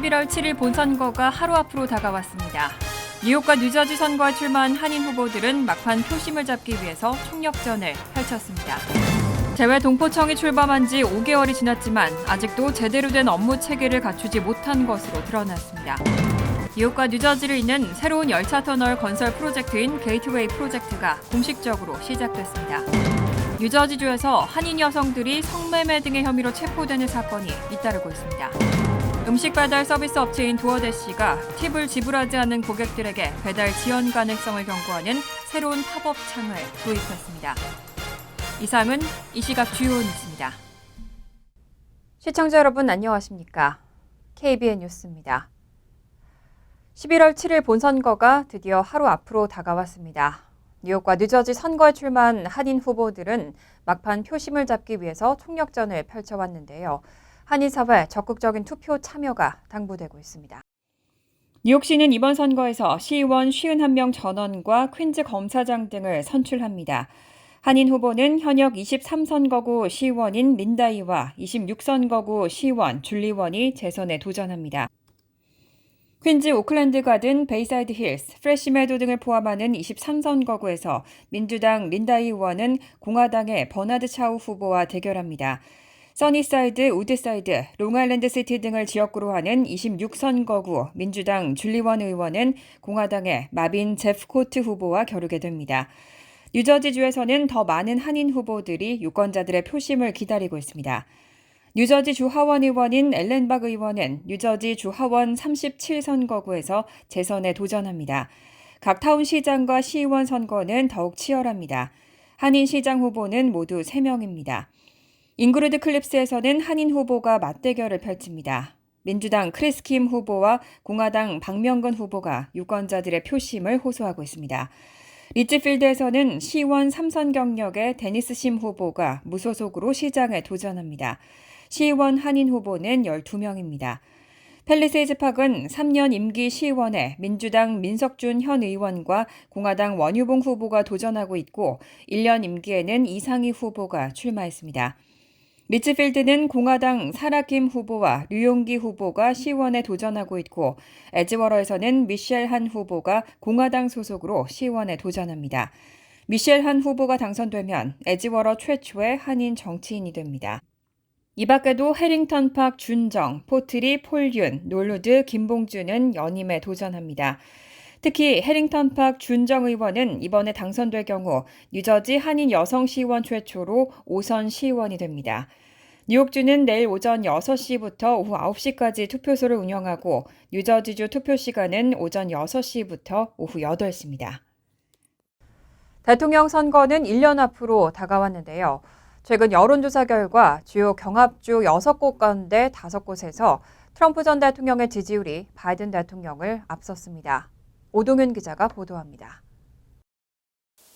11월 7일 본선거가 하루 앞으로 다가왔습니다. 뉴욕과 뉴저지 선거에 출마한 한인 후보들은 막판 표심을 잡기 위해서 총력전을 펼쳤습니다. 재외동포청이 출범한 지 5개월이 지났지만 아직도 제대로 된 업무 체계를 갖추지 못한 것으로 드러났습니다. 뉴욕과 뉴저지를 잇는 새로운 열차 터널 건설 프로젝트인 게이트웨이 프로젝트가 공식적으로 시작됐습니다. 뉴저지주에서 한인 여성들이 성매매 등의 혐의로 체포되는 사건이 잇따르고 있습니다. 음식 배달 서비스 업체인 도어대시가 팁을 지불하지 않는 고객들에게 배달 지연 가능성을 경고하는 새로운 팝업 창을 도입했습니다. 이상은 이 시각 주요 뉴스입니다. 시청자 여러분 안녕하십니까? KBN 뉴스입니다. 11월 7일 본선거가 드디어 하루 앞으로 다가왔습니다. 뉴욕과 뉴저지 선거에 출마한 한인 후보들은 막판 표심을 잡기 위해서 총력전을 펼쳐왔는데요. 한인 사회 적극적인 투표 참여가 당부되고 있습니다. 뉴욕시는 이번 선거에서 시의원 51명 전원과 퀸즈 검사장 등을 선출합니다. 한인 후보는 현역 23선거구 시의원인 린다이와 26선거구 시의원 줄리원이 재선에 도전합니다. 퀸즈 오클랜드 가든, 베이사이드 힐스, 프레시 메도 등을 포함하는 23선거구에서 민주당 린다이 의원은 공화당의 버나드 차우 후보와 대결합니다. 써니사이드, 우드사이드, 롱아일랜드 시티 등을 지역구로 하는 26선거구 민주당 줄리원 의원은 공화당의 마빈 제프 코트 후보와 겨루게 됩니다. 뉴저지주에서는 더 많은 한인 후보들이 유권자들의 표심을 기다리고 있습니다. 뉴저지 주 하원 의원인 앨런 박 의원은 뉴저지 주 하원 37선거구에서 재선에 도전합니다. 각 타운 시장과 시의원 선거는 더욱 치열합니다. 한인 시장 후보는 모두 3명입니다. 잉그루드 클립스에서는 한인 후보가 맞대결을 펼칩니다. 민주당 크리스 킴 후보와 공화당 박명건 후보가 유권자들의 표심을 호소하고 있습니다. 리츠필드에서는 시의원 3선 경력의 데니스 심 후보가 무소속으로 시장에 도전합니다. 시의원 한인 후보는 12명입니다. 팰리세이즈 팍은 3년 임기 시의원에 민주당 민석준 현 의원과 공화당 원유봉 후보가 도전하고 있고 1년 임기에는 이상희 후보가 출마했습니다. 리츠필드는 공화당 사라김 후보와 류용기 후보가 시의원에 도전하고 있고 에즈워러에서는 미셸 한 후보가 공화당 소속으로 시의원에 도전합니다. 미셸 한 후보가 당선되면 에즈워러 최초의 한인 정치인이 됩니다. 이 밖에도 해링턴 팍 준정, 포트리 폴윤, 놀루드 김봉준은 연임에 도전합니다. 특히 해링턴 팍 준정 의원은 이번에 당선될 경우 뉴저지 한인 여성 시의원 최초로 5선 시의원이 됩니다. 뉴욕주는 내일 오전 6시부터 오후 9시까지 투표소를 운영하고 뉴저지주 투표 시간은 오전 6시부터 오후 8시입니다. 대통령 선거는 1년 앞으로 다가왔는데요. 최근 여론조사 결과 주요 경합주 6곳 가운데 5곳에서 트럼프 전 대통령의 지지율이 바이든 대통령을 앞섰습니다. 오동윤 기자가 보도합니다.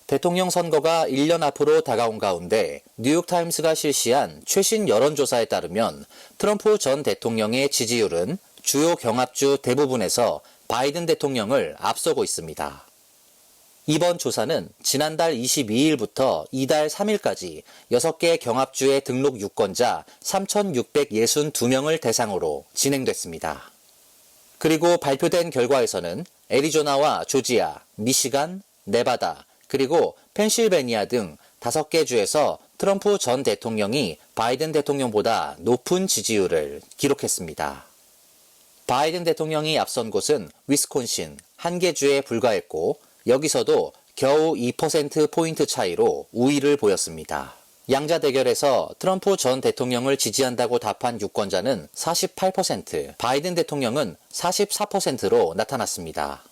대통령 선거가 1년 앞으로 다가온 가운데 뉴욕타임스가 실시한 최신 여론조사에 따르면 트럼프 전 대통령의 지지율은 주요 경합주 대부분에서 바이든 대통령을 앞서고 있습니다. 이번 조사는 지난달 22일부터 이달 3일까지 6개 경합주의 등록 유권자 3,662명을 대상으로 진행됐습니다. 그리고 발표된 결과에서는 애리조나와 조지아, 미시간, 네바다, 그리고 펜실베니아 등 5개 주에서 트럼프 전 대통령이 바이든 대통령보다 높은 지지율을 기록했습니다. 바이든 대통령이 앞선 곳은 위스콘신 1개 주에 불과했고 여기서도 겨우 2%포인트 차이로 우위를 보였습니다. 양자 대결에서 트럼프 전 대통령을 지지한다고 답한 유권자는 48%, 바이든 대통령은 44%로 나타났습니다.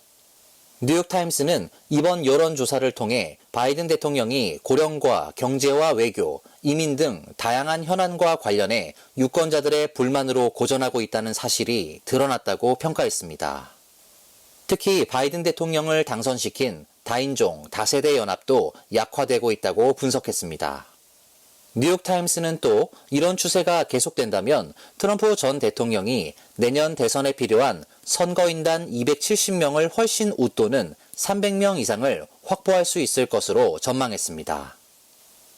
뉴욕타임스는 이번 여론조사를 통해 바이든 대통령이 고령과 경제와 외교, 이민 등 다양한 현안과 관련해 유권자들의 불만으로 고전하고 있다는 사실이 드러났다고 평가했습니다. 특히 바이든 대통령을 당선시킨 다인종, 다세대 연합도 약화되고 있다고 분석했습니다. 뉴욕타임스는 또 이런 추세가 계속된다면 트럼프 전 대통령이 내년 대선에 필요한 선거인단 270명을 훨씬 웃도는 300명 이상을 확보할 수 있을 것으로 전망했습니다.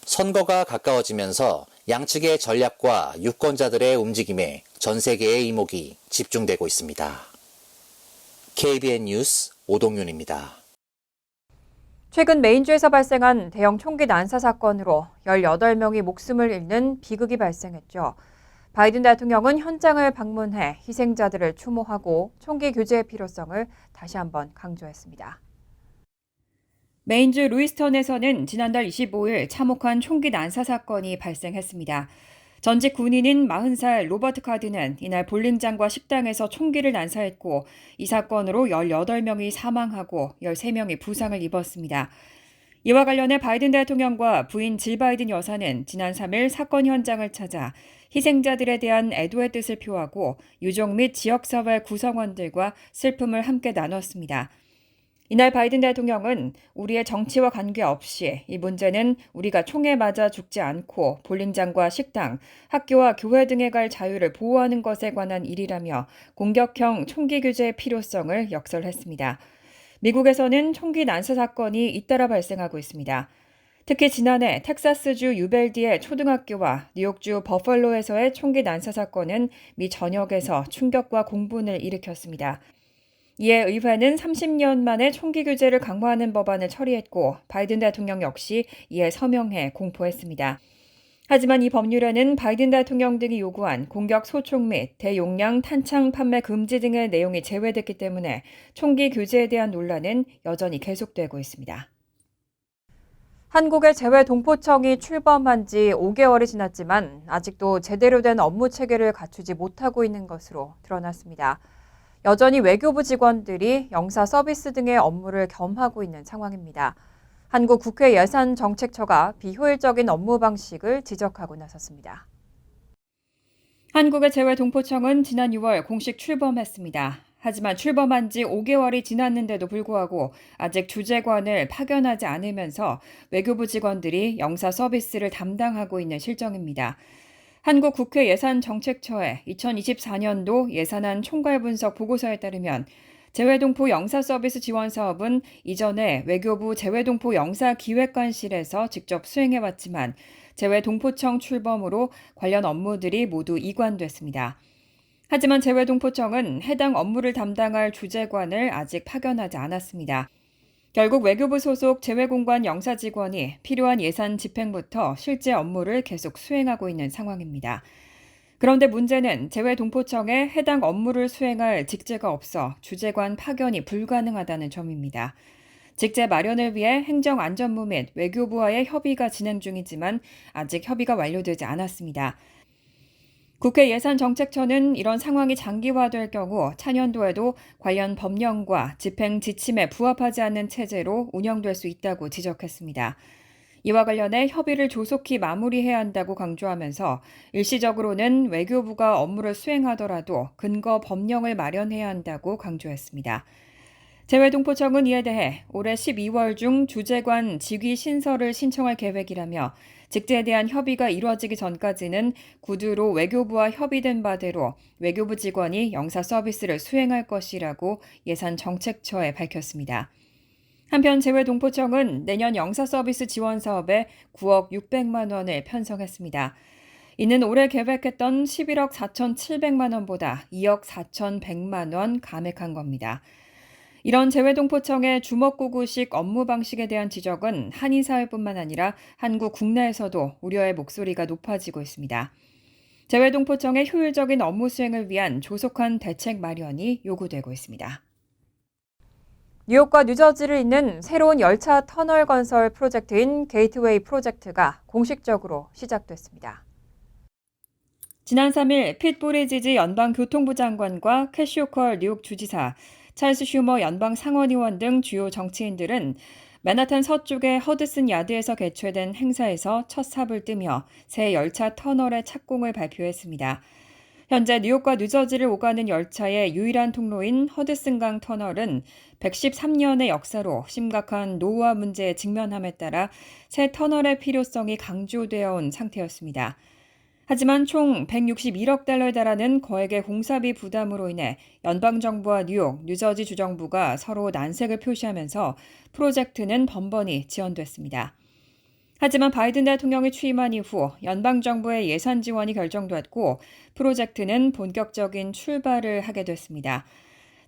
선거가 가까워지면서 양측의 전략과 유권자들의 움직임에 전 세계의 이목이 집중되고 있습니다. KBN 뉴스 오동윤입니다. 최근 메인주에서 발생한 대형 총기 난사 사건으로 18명이 목숨을 잃는 비극이 발생했죠. 바이든 대통령은 현장을 방문해 희생자들을 추모하고 총기 규제의 필요성을 다시 한번 강조했습니다. 메인주 루이스턴에서는 지난달 25일 참혹한 총기 난사 사건이 발생했습니다. 전직 군인인 40살 로버트 카드는 이날 볼링장과 식당에서 총기를 난사했고 이 사건으로 18명이 사망하고 13명이 부상을 입었습니다. 이와 관련해 바이든 대통령과 부인 질 바이든 여사는 지난 3일 사건 현장을 찾아 희생자들에 대한 애도의 뜻을 표하고 유족 및 지역사회 구성원들과 슬픔을 함께 나눴습니다. 이날 바이든 대통령은 우리의 정치와 관계없이 이 문제는 우리가 총에 맞아 죽지 않고 볼링장과 식당, 학교와 교회 등에 갈 자유를 보호하는 것에 관한 일이라며 공격형 총기 규제의 필요성을 역설했습니다. 미국에서는 총기 난사 사건이 잇따라 발생하고 있습니다. 특히 지난해 텍사스주 유벨디의 초등학교와 뉴욕주 버펄로에서의 총기 난사 사건은 미 전역에서 충격과 공분을 일으켰습니다. 이에 의회는 30년 만에 총기 규제를 강화하는 법안을 처리했고 바이든 대통령 역시 이에 서명해 공포했습니다. 하지만 이 법률에는 바이든 대통령 등이 요구한 공격 소총 및 대용량 탄창 판매 금지 등의 내용이 제외됐기 때문에 총기 규제에 대한 논란은 여전히 계속되고 있습니다. 한국의 재외동포청이 출범한 지 5개월이 지났지만 아직도 제대로 된 업무 체계를 갖추지 못하고 있는 것으로 드러났습니다. 여전히 외교부 직원들이 영사 서비스 등의 업무를 겸하고 있는 상황입니다. 한국 국회 예산정책처가 비효율적인 업무 방식을 지적하고 나섰습니다. 한국의 재외동포청은 지난 6월 공식 출범했습니다. 하지만 출범한 지 5개월이 지났는데도 불구하고 아직 주재관을 파견하지 않으면서 외교부 직원들이 영사 서비스를 담당하고 있는 실정입니다. 한국 국회 예산정책처의 2024년도 예산안 총괄 분석 보고서에 따르면 재외동포 영사 서비스 지원 사업은 이전에 외교부 재외동포 영사 기획관실에서 직접 수행해왔지만 재외동포청 출범으로 관련 업무들이 모두 이관됐습니다. 하지만 재외동포청은 해당 업무를 담당할 주재관을 아직 파견하지 않았습니다. 결국 외교부 소속 재외공관 영사 직원이 필요한 예산 집행부터 실제 업무를 계속 수행하고 있는 상황입니다. 그런데 문제는 재외동포청에 해당 업무를 수행할 직제가 없어 주재관 파견이 불가능하다는 점입니다. 직제 마련을 위해 행정안전부 및 외교부와의 협의가 진행 중이지만 아직 협의가 완료되지 않았습니다. 국회 예산정책처는 이런 상황이 장기화될 경우 차년도에도 관련 법령과 집행 지침에 부합하지 않는 체제로 운영될 수 있다고 지적했습니다. 이와 관련해 협의를 조속히 마무리해야 한다고 강조하면서 일시적으로는 외교부가 업무를 수행하더라도 근거 법령을 마련해야 한다고 강조했습니다. 재외동포청은 이에 대해 올해 12월 중 주재관 직위 신설을 신청할 계획이라며 직제에 대한 협의가 이루어지기 전까지는 구두로 외교부와 협의된 바대로 외교부 직원이 영사 서비스를 수행할 것이라고 예산정책처에 밝혔습니다. 한편 재외동포청은 내년 영사 서비스 지원 사업에 9억 600만 원을 편성했습니다. 이는 올해 계획했던 11억 4,700만 원보다 2억 4,100만 원 감액한 겁니다. 이런 재외동포청의 주먹구구식 업무 방식에 대한 지적은 한인사회뿐만 아니라 한국 국내에서도 우려의 목소리가 높아지고 있습니다. 재외동포청의 효율적인 업무 수행을 위한 조속한 대책 마련이 요구되고 있습니다. 뉴욕과 뉴저지를 잇는 새로운 열차 터널 건설 프로젝트인 게이트웨이 프로젝트가 공식적으로 시작됐습니다. 지난 3일 핏 부리지지 연방교통부 장관과 캐시 호컬 뉴욕 주지사, 찰스 슈머 연방 상원의원 등 주요 정치인들은 맨하탄 서쪽의 허드슨 야드에서 개최된 행사에서 첫 삽을 뜨며 새 열차 터널의 착공을 발표했습니다. 현재 뉴욕과 뉴저지를 오가는 열차의 유일한 통로인 허드슨강 터널은 113년의 역사로 심각한 노후화 문제에 직면함에 따라 새 터널의 필요성이 강조되어 온 상태였습니다. 하지만 총 161억 달러에 달하는 거액의 공사비 부담으로 인해 연방정부와 뉴욕, 뉴저지 주정부가 서로 난색을 표시하면서 프로젝트는 번번이 지연됐습니다. 하지만 바이든 대통령이 취임한 이후 연방정부의 예산 지원이 결정됐고 프로젝트는 본격적인 출발을 하게 됐습니다.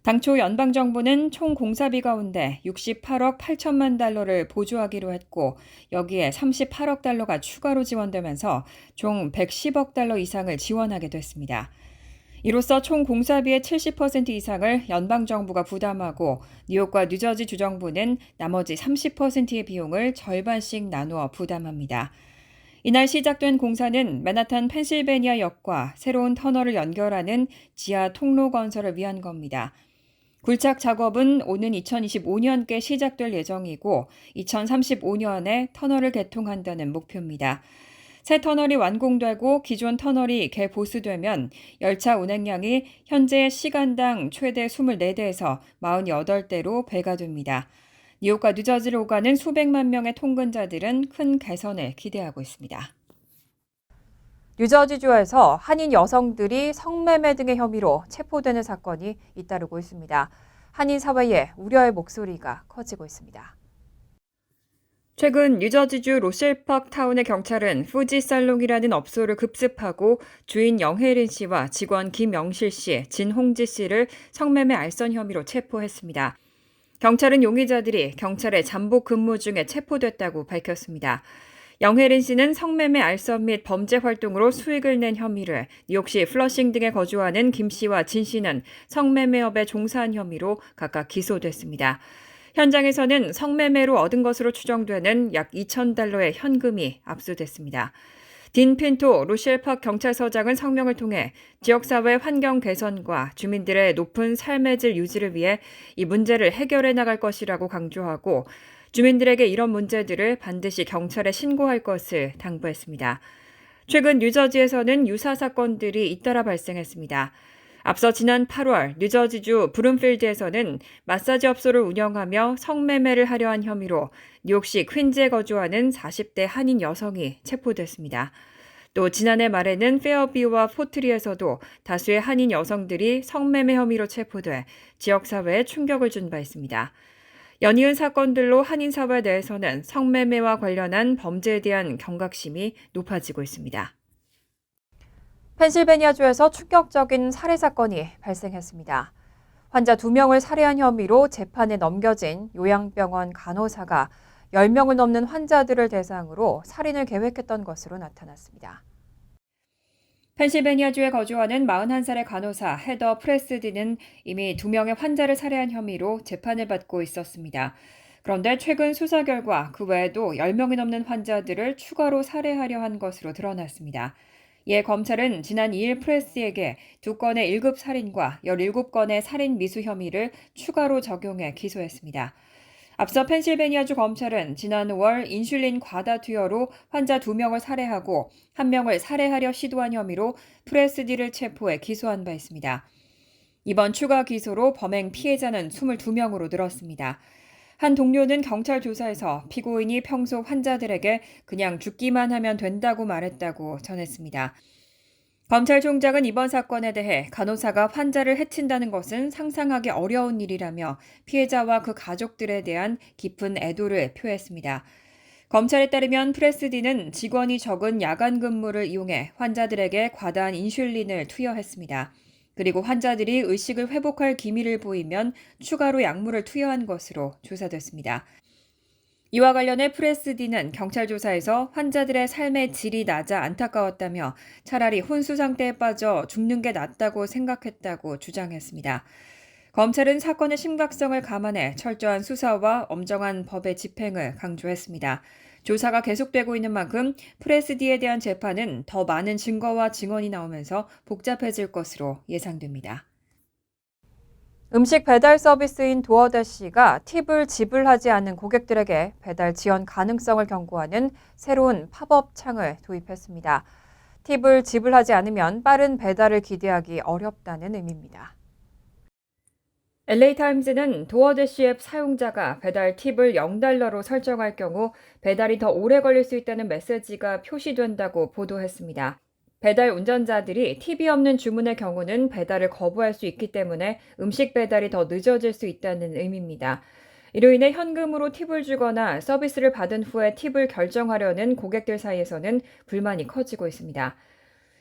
당초 연방정부는 총 공사비 가운데 68억 8천만 달러를 보조하기로 했고 여기에 38억 달러가 추가로 지원되면서 총 110억 달러 이상을 지원하게 됐습니다. 이로써 총 공사비의 70% 이상을 연방정부가 부담하고 뉴욕과 뉴저지 주정부는 나머지 30%의 비용을 절반씩 나누어 부담합니다. 이날 시작된 공사는 맨하탄 펜실베니아역과 새로운 터널을 연결하는 지하 통로 건설을 위한 겁니다. 굴착 작업은 오는 2025년께 시작될 예정이고 2035년에 터널을 개통한다는 목표입니다. 새 터널이 완공되고 기존 터널이 개보수되면 열차 운행량이 현재의 시간당 최대 24대에서 48대로 배가 됩니다. 뉴욕과 뉴저지를 오가는 수백만 명의 통근자들은 큰 개선을 기대하고 있습니다. 뉴저지주에서 한인 여성들이 성매매 등의 혐의로 체포되는 사건이 잇따르고 있습니다. 한인 사회에 우려의 목소리가 커지고 있습니다. 최근 뉴저지주 로셀파크 타운의 경찰은 후지 살롱이라는 업소를 급습하고 주인 영혜린 씨와 직원 김영실 씨, 진홍지 씨를 성매매 알선 혐의로 체포했습니다. 경찰은 용의자들이 경찰의 잠복 근무 중에 체포됐다고 밝혔습니다. 영혜린 씨는 성매매 알선 및 범죄 활동으로 수익을 낸 혐의를, 뉴욕시 플러싱 등에 거주하는 김 씨와 진 씨는 성매매업에 종사한 혐의로 각각 기소됐습니다. 현장에서는 성매매로 얻은 것으로 추정되는 약 2,000달러의 현금이 압수됐습니다. 딘 핀토 로셀파크 경찰서장은 성명을 통해 지역사회 환경 개선과 주민들의 높은 삶의 질 유지를 위해 이 문제를 해결해 나갈 것이라고 강조하고 주민들에게 이런 문제들을 반드시 경찰에 신고할 것을 당부했습니다. 최근 뉴저지에서는 유사 사건들이 잇따라 발생했습니다. 앞서 지난 8월 뉴저지주 브룸필드에서는 마사지 업소를 운영하며 성매매를 하려 한 혐의로 뉴욕시 퀸즈에 거주하는 40대 한인 여성이 체포됐습니다. 또 지난해 말에는 페어비우와 포트리에서도 다수의 한인 여성들이 성매매 혐의로 체포돼 지역사회에 충격을 준 바 있습니다. 연이은 사건들로 한인 사회 내에서는 성매매와 관련한 범죄에 대한 경각심이 높아지고 있습니다. 펜실베니아주에서 충격적인 살해 사건이 발생했습니다. 환자 2명을 살해한 혐의로 재판에 넘겨진 요양병원 간호사가 10명을 넘는 환자들을 대상으로 살인을 계획했던 것으로 나타났습니다. 펜실베니아주에 거주하는 41살의 간호사 헤더 프레스디는 이미 2명의 환자를 살해한 혐의로 재판을 받고 있었습니다. 그런데 최근 수사 결과 그 외에도 10명이 넘는 환자들을 추가로 살해하려 한 것으로 드러났습니다. 이에 검찰은 지난 2일 프레스에게 2건의 1급 살인과 17건의 살인 미수 혐의를 추가로 적용해 기소했습니다. 앞서 펜실베니아주 검찰은 지난 5월 인슐린 과다 투여로 환자 2명을 살해하고 1명을 살해하려 시도한 혐의로 프레스디를 체포해 기소한 바 있습니다. 이번 추가 기소로 범행 피해자는 22명으로 늘었습니다. 한 동료는 경찰 조사에서 피고인이 평소 환자들에게 그냥 죽기만 하면 된다고 말했다고 전했습니다. 검찰총장은 이번 사건에 대해 간호사가 환자를 해친다는 것은 상상하기 어려운 일이라며 피해자와 그 가족들에 대한 깊은 애도를 표했습니다. 검찰에 따르면 프레스디는 직원이 적은 야간 근무를 이용해 환자들에게 과다한 인슐린을 투여했습니다. 그리고 환자들이 의식을 회복할 기미를 보이면 추가로 약물을 투여한 것으로 조사됐습니다. 이와 관련해 프레스디는 경찰 조사에서 환자들의 삶의 질이 낮아 안타까웠다며 차라리 혼수 상태에 빠져 죽는 게 낫다고 생각했다고 주장했습니다. 검찰은 사건의 심각성을 감안해 철저한 수사와 엄정한 법의 집행을 강조했습니다. 조사가 계속되고 있는 만큼 프레스디에 대한 재판은 더 많은 증거와 증언이 나오면서 복잡해질 것으로 예상됩니다. 음식 배달 서비스인 도어대시가 팁을 지불하지 않는 고객들에게 배달 지원 가능성을 경고하는 새로운 팝업 창을 도입했습니다. 팁을 지불하지 않으면 빠른 배달을 기대하기 어렵다는 의미입니다. LA타임즈는 도어대시 앱 사용자가 배달 팁을 $0로 설정할 경우 배달이 더 오래 걸릴 수 있다는 메시지가 표시된다고 보도했습니다. 배달 운전자들이 팁이 없는 주문의 경우는 배달을 거부할 수 있기 때문에 음식 배달이 더 늦어질 수 있다는 의미입니다. 이로 인해 현금으로 팁을 주거나 서비스를 받은 후에 팁을 결정하려는 고객들 사이에서는 불만이 커지고 있습니다.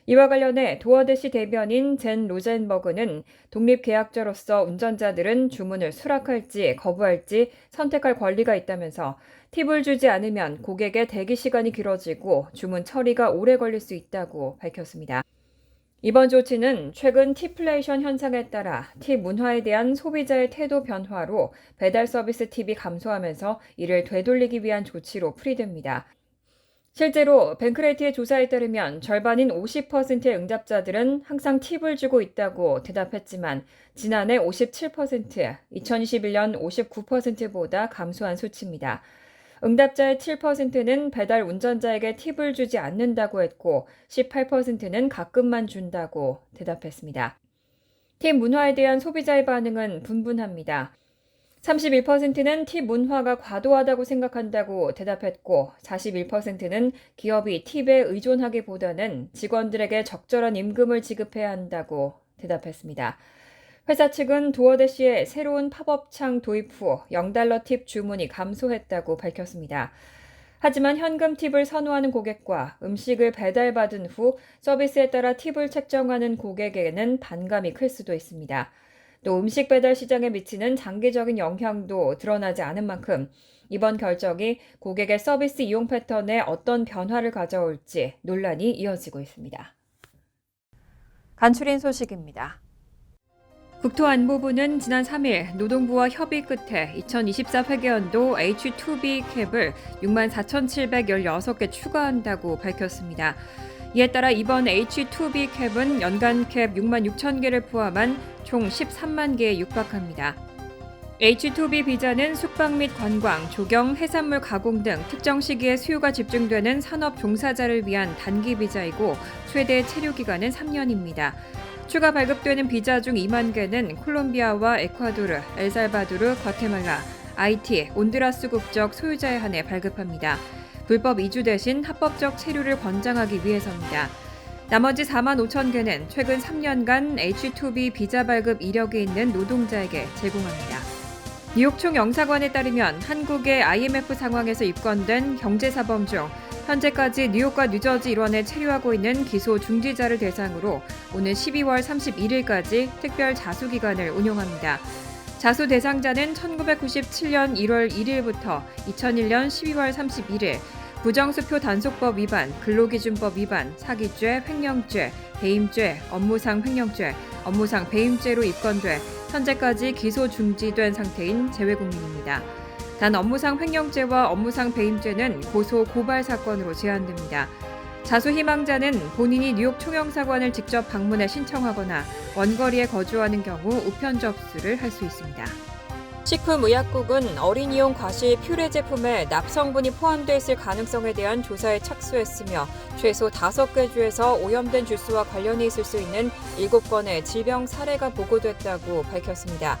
이와 관련해 도어대시 대변인 젠 로젠버그는 독립계약자로서 운전자들은 주문을 수락할지 거부할지 선택할 권리가 있다면서 팁을 주지 않으면 고객의 대기 시간이 길어지고 주문 처리가 오래 걸릴 수 있다고 밝혔습니다. 이번 조치는 최근 팁플레이션 현상에 따라 팁 문화에 대한 소비자의 태도 변화로 배달 서비스 팁이 감소하면서 이를 되돌리기 위한 조치로 풀이됩니다. 실제로 뱅크레이트의 조사에 따르면 절반인 50%의 응답자들은 항상 팁을 주고 있다고 대답했지만 지난해 57%, 2021년 59%보다 감소한 수치입니다. 응답자의 7%는 배달 운전자에게 팁을 주지 않는다고 했고 18%는 가끔만 준다고 대답했습니다. 팁 문화에 대한 소비자의 반응은 분분합니다. 31%는 팁 문화가 과도하다고 생각한다고 대답했고 41%는 기업이 팁에 의존하기보다는 직원들에게 적절한 임금을 지급해야 한다고 대답했습니다. 회사 측은 도어대시의 새로운 팝업창 도입 후 $0 팁 주문이 감소했다고 밝혔습니다. 하지만 현금 팁을 선호하는 고객과 음식을 배달받은 후 서비스에 따라 팁을 책정하는 고객에게는 반감이 클 수도 있습니다. 또 음식 배달 시장에 미치는 장기적인 영향도 드러나지 않은 만큼 이번 결정이 고객의 서비스 이용 패턴에 어떤 변화를 가져올지 논란이 이어지고 있습니다. 간추린 소식입니다. 국토안보부는 지난 3일 노동부와 협의 끝에 2024 회계연도 H2B 캡을 64,716개 추가한다고 밝혔습니다. 이에 따라 이번 H2B 캡은 연간 캡 66,000개를 포함한 총 13만 개에 육박합니다. H2B 비자는 숙박 및 관광, 조경, 해산물 가공 등 특정 시기에 수요가 집중되는 산업 종사자를 위한 단기 비자이고 최대 체류 기간은 3년입니다. 추가 발급되는 비자 중 2만 개는 콜롬비아와 에콰도르, 엘살바도르, 과테말라, 아이티, 온두라스 국적 소유자에 한해 발급합니다. 불법 이주 대신 합법적 체류를 권장하기 위해서입니다. 나머지 4만 5천 개는 최근 3년간 H2B 비자 발급 이력이 있는 노동자에게 제공합니다. 뉴욕총 영사관에 따르면 한국의 IMF 상황에서 입건된 경제사범 중 현재까지 뉴욕과 뉴저지 일원에 체류하고 있는 기소 중지자를 대상으로 오는 12월 31일까지 특별 자수기간을 운용합니다. 자수 대상자는 1997년 1월 1일부터 2001년 12월 31일 부정수표 단속법 위반, 근로기준법 위반, 사기죄, 횡령죄, 배임죄, 업무상 횡령죄, 업무상 배임죄로 입건돼 현재까지 기소 중지된 상태인 재외국민입니다. 단 업무상 횡령죄와 업무상 배임죄는 고소 고발 사건으로 제한됩니다. 자수 희망자는 본인이 뉴욕 총영사관을 직접 방문해 신청하거나 원거리에 거주하는 경우 우편 접수를 할 수 있습니다. 식품의약국은 어린이용 과실 퓨레 제품에 납성분이 포함되어 있을 가능성에 대한 조사에 착수했으며 최소 5개 주에서 오염된 주스와 관련이 있을 수 있는 7건의 질병 사례가 보고됐다고 밝혔습니다.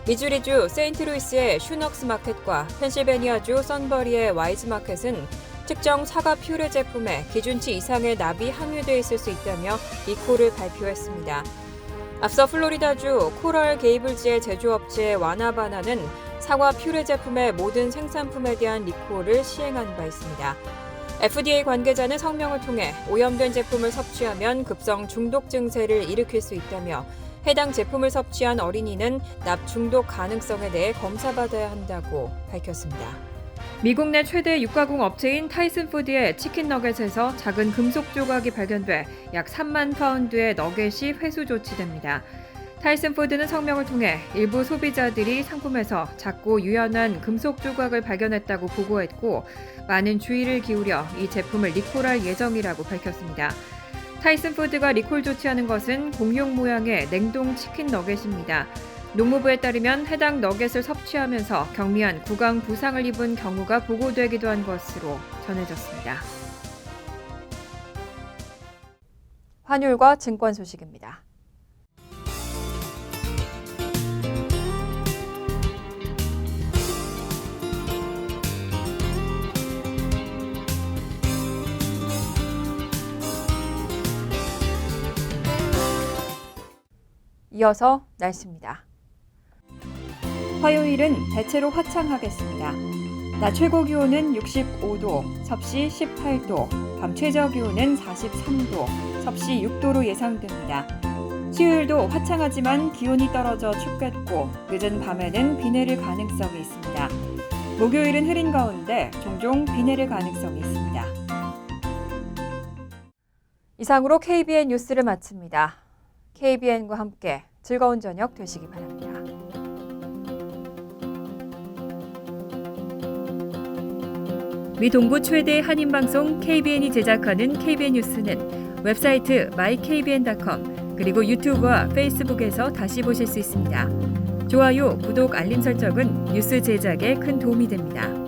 미주리주 세인트루이스의 슈넉스 마켓과 펜실베니아주 선버리의 와이즈 마켓은 특정 사과 퓨레 제품에 기준치 이상의 납이 함유되어 있을 수 있다며 리콜을 발표했습니다. 앞서 플로리다주 코럴 게이블즈의 제조업체 와나바나는 사과 퓨레 제품의 모든 생산품에 대한 리콜을 시행한 바 있습니다. FDA 관계자는 성명을 통해 오염된 제품을 섭취하면 급성 중독 증세를 일으킬 수 있다며 해당 제품을 섭취한 어린이는 납 중독 가능성에 대해 검사받아야 한다고 밝혔습니다. 미국 내 최대 육가공 업체인 타이슨푸드의 치킨 너겟에서 작은 금속 조각이 발견돼 약 3만 파운드의 너겟이 회수 조치됩니다. 타이슨푸드는 성명을 통해 일부 소비자들이 상품에서 작고 유연한 금속 조각을 발견했다고 보고했고 많은 주의를 기울여 이 제품을 리콜할 예정이라고 밝혔습니다. 타이슨푸드가 리콜 조치하는 것은 공룡 모양의 냉동 치킨 너겟입니다. 농무부에 따르면 해당 너겟을 섭취하면서 경미한 구강 부상을 입은 경우가 보고되기도 한 것으로 전해졌습니다. 환율과 증권 소식입니다. 이어서 날씨입니다. 화요일은 대체로 화창하겠습니다. 낮 최고 기온은 65도, 섭씨 18도, 밤 최저 기온은 43도, 섭씨 6도로 예상됩니다. 수요일도 화창하지만 기온이 떨어져 춥겠고 늦은 밤에는 비 내릴 가능성이 있습니다. 목요일은 흐린 가운데 종종 비 내릴 가능성이 있습니다. 이상으로 KBN 뉴스를 마칩니다. KBN과 함께 즐거운 저녁 되시기 바랍니다. 미 동부 최대 한인방송 KBN이 제작하는 KBN 뉴스는 웹사이트 mykbn.com 그리고 유튜브와 페이스북에서 다시 보실 수 있습니다. 좋아요, 구독, 알림 설정은 뉴스 제작에 큰 도움이 됩니다.